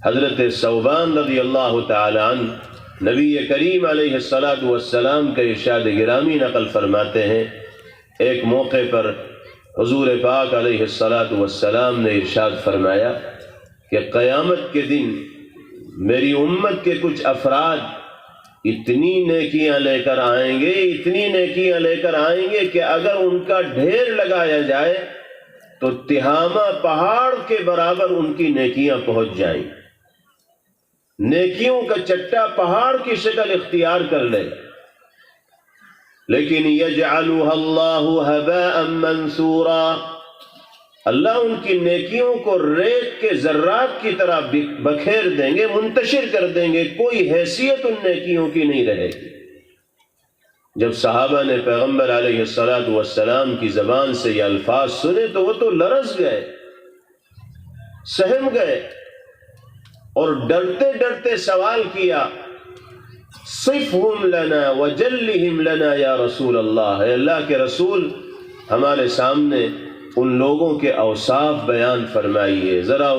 حضرت ثوبان رضی اللہ تعالی عنہ نبی کریم علیہ الصلاۃ والسلام کا ارشاد گرامی نقل فرماتے ہیں، ایک موقع پر حضور پاک علیہ الصلاۃ والسلام نے ارشاد فرمایا کہ قیامت کے دن میری امت کے کچھ افراد اتنی نیکیاں لے کر آئیں گے، اتنی نیکیاں لے کر آئیں گے کہ اگر ان کا ڈھیر لگایا جائے تو تہامہ پہاڑ کے برابر ان کی نیکیاں پہنچ جائیں، نیکیوں کا چٹا پہاڑ کی شکل اختیار کر لے، لیکن یجعلها اللہ ھباء منثورا، اللہ ان کی نیکیوں کو ریت کے ذرات کی طرح بکھیر دیں گے، منتشر کر دیں گے، کوئی حیثیت ان نیکیوں کی نہیں رہے گی۔ جب صحابہ نے پیغمبر علیہ الصلاۃ والسلام کی زبان سے یہ الفاظ سنے تو وہ تو لرز گئے، سہم گئے، اور ڈرتے ڈرتے سوال کیا، صفہم لنا وجلہم لنا یا رسول اللہ، اے اللہ کے رسول ہمارے سامنے ان لوگوں کے اوصاف بیان فرمائیے، ذرا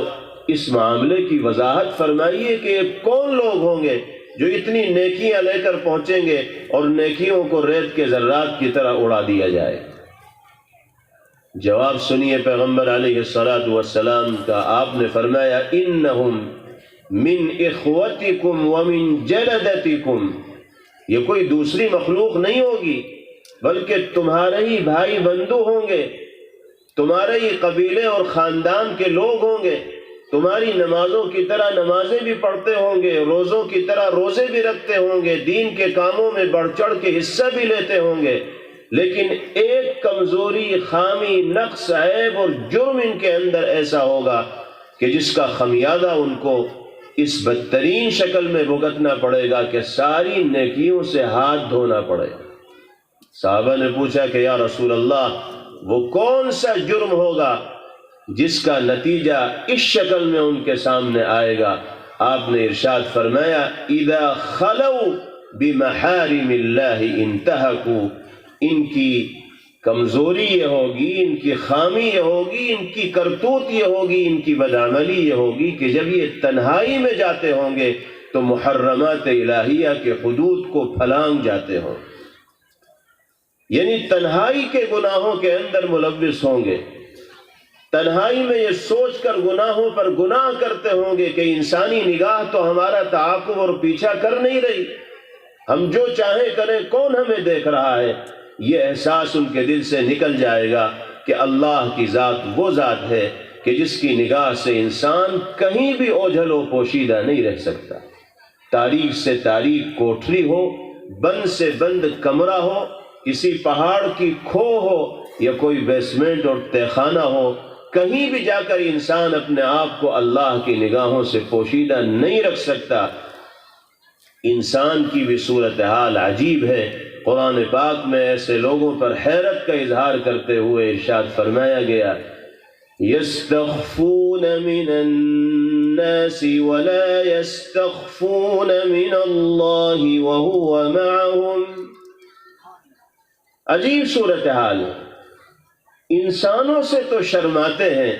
اس معاملے کی وضاحت فرمائیے کہ یہ کون لوگ ہوں گے جو اتنی نیکیاں لے کر پہنچیں گے اور نیکیوں کو ریت کے ذرات کی طرح اڑا دیا جائے۔ جواب سنیے پیغمبر علیہ الصلاۃ والسلام کا، آپ نے فرمایا انہم من اخوتکم ومن جلدتکم، یہ کوئی دوسری مخلوق نہیں ہوگی بلکہ تمہارے ہی بھائی بندو ہوں گے، تمہارے ہی قبیلے اور خاندان کے لوگ ہوں گے، تمہاری نمازوں کی طرح نمازیں بھی پڑھتے ہوں گے، روزوں کی طرح روزے بھی رکھتے ہوں گے، دین کے کاموں میں بڑھ چڑھ کے حصہ بھی لیتے ہوں گے، لیکن ایک کمزوری، خامی، نقص، عیب اور جرم ان کے اندر ایسا ہوگا کہ جس کا خمیازہ ان کو اس بدترین شکل میں بھگتنا پڑے گا کہ ساری نیکیوں سے ہاتھ دھونا پڑے گا۔ صحابہ نے پوچھا کہ یا رسول اللہ وہ کون سا جرم ہوگا جس کا نتیجہ اس شکل میں ان کے سامنے آئے گا؟ آپ نے ارشاد فرمایا اذا خلوا بمحارم اللہ انتہکوا، ان کی کمزوری یہ ہوگی، ان کی خامی یہ ہوگی، ان کی کرتوت یہ ہوگی، ان کی بدعملی یہ ہوگی کہ جب یہ تنہائی میں جاتے ہوں گے تو محرمات الہیہ کے حدود کو پھلانگ جاتے ہوں، یعنی تنہائی کے گناہوں کے اندر ملوث ہوں گے، تنہائی میں یہ سوچ کر گناہوں پر گناہ کرتے ہوں گے کہ انسانی نگاہ تو ہمارا تعاقب اور پیچھا کر نہیں رہی، ہم جو چاہیں کریں، کون ہمیں دیکھ رہا ہے۔ یہ احساس ان کے دل سے نکل جائے گا کہ اللہ کی ذات وہ ذات ہے کہ جس کی نگاہ سے انسان کہیں بھی اوجھل و پوشیدہ نہیں رہ سکتا، تاریک سے تاریک کوٹھری ہو، بند سے بند کمرہ ہو، کسی پہاڑ کی کھو ہو یا کوئی بیسمنٹ اور تہخانہ ہو، کہیں بھی جا کر انسان اپنے آپ کو اللہ کی نگاہوں سے پوشیدہ نہیں رکھ سکتا۔ انسان کی بھی صورتحال عجیب ہے۔ قرآن پاک میں ایسے لوگوں پر حیرت کا اظہار کرتے ہوئے ارشاد فرمایا گیا یستخفون من الناس ولا یستخفون من اللہ وهو معهم، عجیب صورتحال، انسانوں سے تو شرماتے ہیں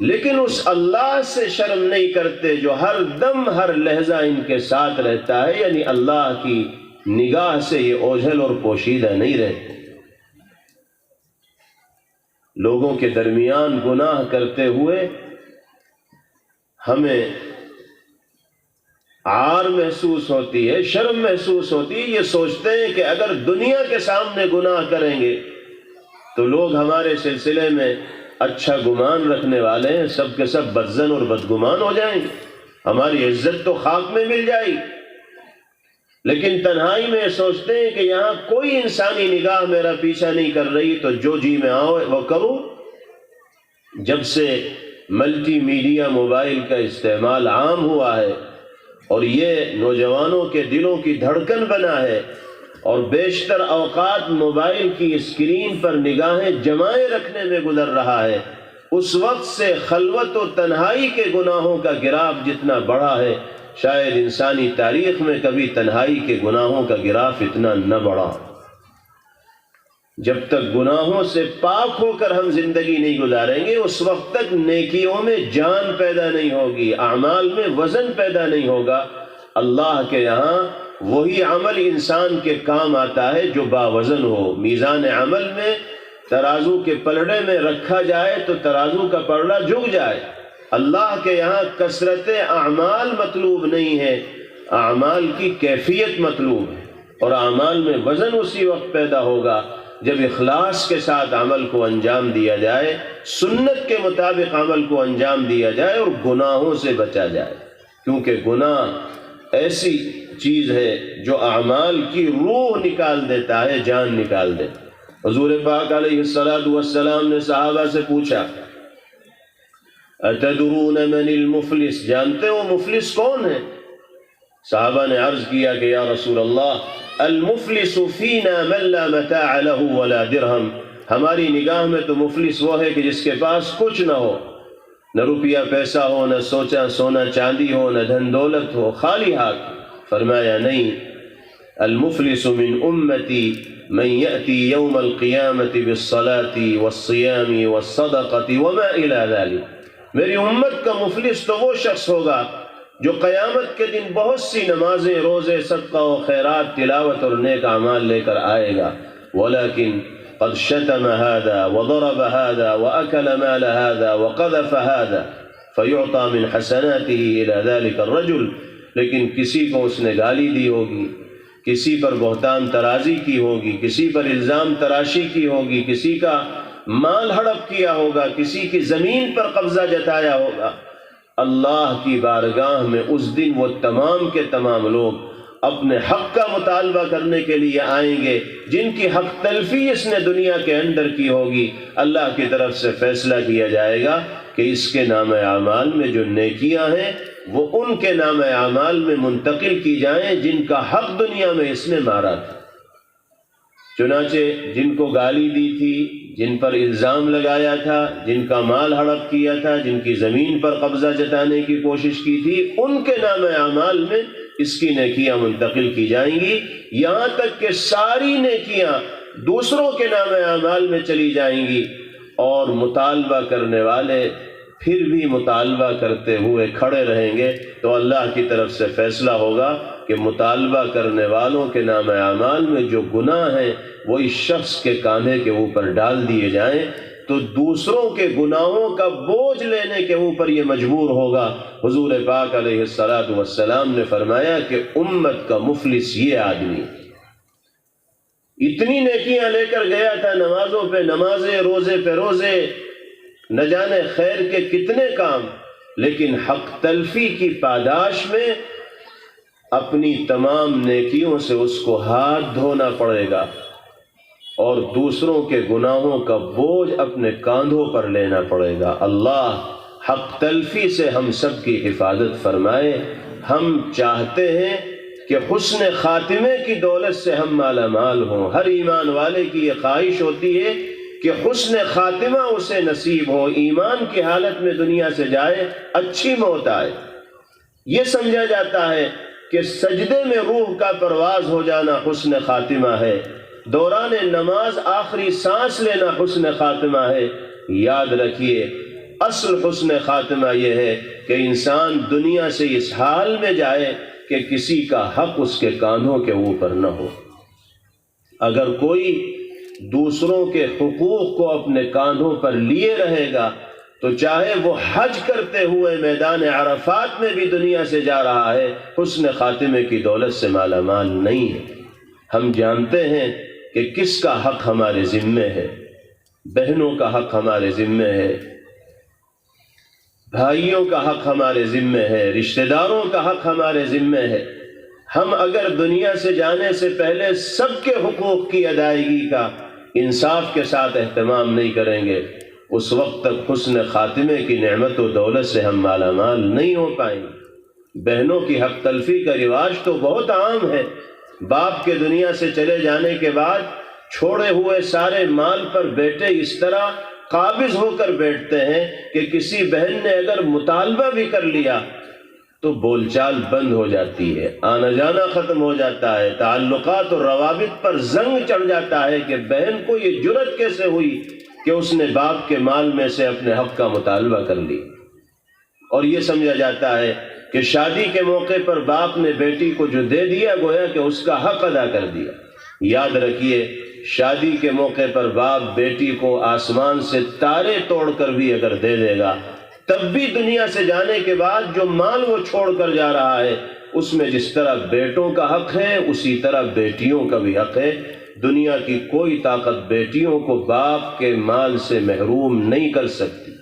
لیکن اس اللہ سے شرم نہیں کرتے جو ہر دم ہر لہجہ ان کے ساتھ رہتا ہے، یعنی اللہ کی نگاہ سے یہ اوجھل اور پوشیدہ نہیں رہتے۔ لوگوں کے درمیان گناہ کرتے ہوئے ہمیں عار محسوس ہوتی ہے، شرم محسوس ہوتی ہے، یہ سوچتے ہیں کہ اگر دنیا کے سامنے گناہ کریں گے تو لوگ ہمارے سلسلے میں اچھا گمان رکھنے والے ہیں، سب کے سب بدظن اور بدگمان ہو جائیں گے، ہماری عزت تو خاک میں مل جائے گی۔ لیکن تنہائی میں سوچتے ہیں کہ یہاں کوئی انسانی نگاہ میرا پیچھا نہیں کر رہی تو جو جی میں آؤ وہ کروں۔ جب سے ملٹی میڈیا موبائل کا استعمال عام ہوا ہے اور یہ نوجوانوں کے دلوں کی دھڑکن بنا ہے اور بیشتر اوقات موبائل کی اسکرین پر نگاہیں جمائے رکھنے میں گزر رہا ہے، اس وقت سے خلوت و تنہائی کے گناہوں کا گراف جتنا بڑھا ہے، شاید انسانی تاریخ میں کبھی تنہائی کے گناہوں کا گراف اتنا نہ بڑھا۔ جب تک گناہوں سے پاک ہو کر ہم زندگی نہیں گزاریں گے اس وقت تک نیکیوں میں جان پیدا نہیں ہوگی، اعمال میں وزن پیدا نہیں ہوگا۔ اللہ کے یہاں وہی عمل انسان کے کام آتا ہے جو باوزن ہو۔ میزان عمل میں ترازو کے پلڑے میں رکھا جائے تو ترازو کا پلڑا جھک جائے۔ اللہ کے یہاں کثرت اعمال مطلوب نہیں ہے، اعمال کی کیفیت مطلوب ہے، اور اعمال میں وزن اسی وقت پیدا ہوگا جب اخلاص کے ساتھ عمل کو انجام دیا جائے، سنت کے مطابق عمل کو انجام دیا جائے اور گناہوں سے بچا جائے، کیونکہ گناہ ایسی چیز ہے جو اعمال کی روح نکال دیتا ہے، جان نکال دیتا ہے۔ حضور پاک علیہ السلام نے صحابہ سے پوچھا اتدرون من المفلس، جانتے ہو مفلس کون ہے؟ صحابہ نے عرض کیا کہ یا رسول اللہ المفلس فینا من لا متاع له ولا درہم، ہماری نگاہ میں تو مفلس وہ ہے کہ جس کے پاس کچھ نہ ہو، نہ روپیہ پیسہ ہو، نہ سونا چاندی ہو، نہ دھن دولت ہو، خالی ہاتھ۔ فرمایا نہیں، المفلس من امتی من یأتی یوم القیامة بالصلاة والصیام والصدقة وما الى ذلك، میری امت کا مفلس تو وہ شخص ہوگا جو قیامت کے دن بہت سی نمازیں، روزے، صدقہ و خیرات، تلاوت اور نیک اعمال لے کر آئے گا، ولیکن قد شتم هذا وضرب هذا وأكل مال هذا وقذف هذا فيعطى من حسناته إلى ذلك الرجل، لیکن کسی کو اس نے گالی دی ہوگی، کسی پر بہتان ترازی کی ہوگی، کسی پر الزام تراشی کی ہوگی، کسی کا مال ہڑپ کیا ہوگا، کسی کی زمین پر قبضہ جتایا ہوگا، اللہ کی بارگاہ میں اس دن وہ تمام کے تمام لوگ اپنے حق کا مطالبہ کرنے کے لیے آئیں گے، جن کی حق تلفی اس نے دنیا کے اندر کی ہوگی۔ اللہ کی طرف سے فیصلہ کیا جائے گا کہ اس کے نام اعمال میں جو نیکیاں ہیں وہ ان کے نام اعمال میں منتقل کی جائیں جن کا حق دنیا میں اس نے مارا تھا۔ چنانچہ جن کو گالی دی تھی، جن پر الزام لگایا تھا، جن کا مال ہڑپ کیا تھا، جن کی زمین پر قبضہ جتانے کی کوشش کی تھی، ان کے نام اعمال میں اس کی نیکیاں منتقل کی جائیں گی، یہاں تک کہ ساری نیکیاں دوسروں کے نام اعمال میں چلی جائیں گی، اور مطالبہ کرنے والے پھر بھی مطالبہ کرتے ہوئے کھڑے رہیں گے تو اللہ کی طرف سے فیصلہ ہوگا کہ مطالبہ کرنے والوں کے نام اعمال میں جو گناہ ہیں وہ اس شخص کے کاندھے کے اوپر ڈال دیے جائیں، تو دوسروں کے گناہوں کا بوجھ لینے کے اوپر یہ مجبور ہوگا۔ حضور پاک علیہ السلام نے فرمایا کہ امت کا مفلس یہ آدمی، اتنی نیکیاں لے کر گیا تھا، نمازوں پہ نمازیں، روزے پہ روزے، نہ جانے خیر کے کتنے کام، لیکن حق تلفی کی پاداش میں اپنی تمام نیکیوں سے اس کو ہاتھ دھونا پڑے گا اور دوسروں کے گناہوں کا بوجھ اپنے کاندھوں پر لینا پڑے گا۔ اللہ حق تلفی سے ہم سب کی حفاظت فرمائے۔ ہم چاہتے ہیں کہ حسن خاتمے کی دولت سے ہم مالا مال ہوں۔ ہر ایمان والے کی یہ خواہش ہوتی ہے کہ حسن خاتمہ اسے نصیب ہو، ایمان کی حالت میں دنیا سے جائے، اچھی موت آئے۔ یہ سمجھا جاتا ہے کہ سجدے میں روح کا پرواز ہو جانا حسن خاتمہ ہے، دوران نماز آخری سانس لینا حسن خاتمہ ہے۔ یاد رکھیے اصل حسن خاتمہ یہ ہے کہ انسان دنیا سے اس حال میں جائے کہ کسی کا حق اس کے کاندھوں کے اوپر نہ ہو۔ اگر کوئی دوسروں کے حقوق کو اپنے کاندھوں پر لیے رہے گا تو چاہے وہ حج کرتے ہوئے میدان عرفات میں بھی دنیا سے جا رہا ہے، حسن خاتمے کی دولت سے مالا مال نہیں ہے۔ ہم جانتے ہیں کہ کس کا حق ہمارے ذمے ہے، بہنوں کا حق ہمارے ذمے ہے، بھائیوں کا حق ہمارے ذمے ہے، رشتہ داروں کا حق ہمارے ذمے ہے۔ ہم اگر دنیا سے جانے سے پہلے سب کے حقوق کی ادائیگی کا انصاف کے ساتھ اہتمام نہیں کریں گے، اس وقت تک حسن خاتمے کی نعمت و دولت سے ہم مالا مال نہیں ہو پائیں گے۔ بہنوں کی حق تلفی کا رواج تو بہت عام ہے۔ باپ کے دنیا سے چلے جانے کے بعد چھوڑے ہوئے سارے مال پر بیٹے اس طرح قابض ہو کر بیٹھتے ہیں کہ کسی بہن نے اگر مطالبہ بھی کر لیا تو بول چال بند ہو جاتی ہے، آنا جانا ختم ہو جاتا ہے، تعلقات اور روابط پر زنگ چڑھ جاتا ہے کہ بہن کو یہ جرأت کیسے ہوئی کہ اس نے باپ کے مال میں سے اپنے حق کا مطالبہ کر لی۔ اور یہ سمجھا جاتا ہے کہ شادی کے موقع پر باپ نے بیٹی کو جو دے دیا گویا کہ اس کا حق ادا کر دیا۔ یاد رکھیے، شادی کے موقع پر باپ بیٹی کو آسمان سے تارے توڑ کر بھی اگر دے دے گا، تب بھی دنیا سے جانے کے بعد جو مال وہ چھوڑ کر جا رہا ہے اس میں جس طرح بیٹوں کا حق ہے اسی طرح بیٹیوں کا بھی حق ہے۔ دنیا کی کوئی طاقت بیٹیوں کو باپ کے مال سے محروم نہیں کر سکتی،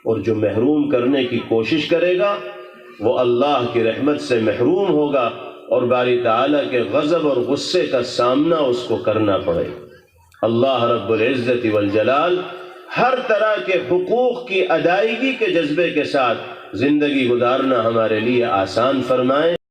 اور جو محروم کرنے کی کوشش کرے گا وہ اللہ کی رحمت سے محروم ہوگا، اور باری تعالیٰ کے غضب اور غصے کا سامنا اس کو کرنا پڑے۔ اللہ رب العزت والجلال ہر طرح کے حقوق کی ادائیگی کے جذبے کے ساتھ زندگی گزارنا ہمارے لیے آسان فرمائے۔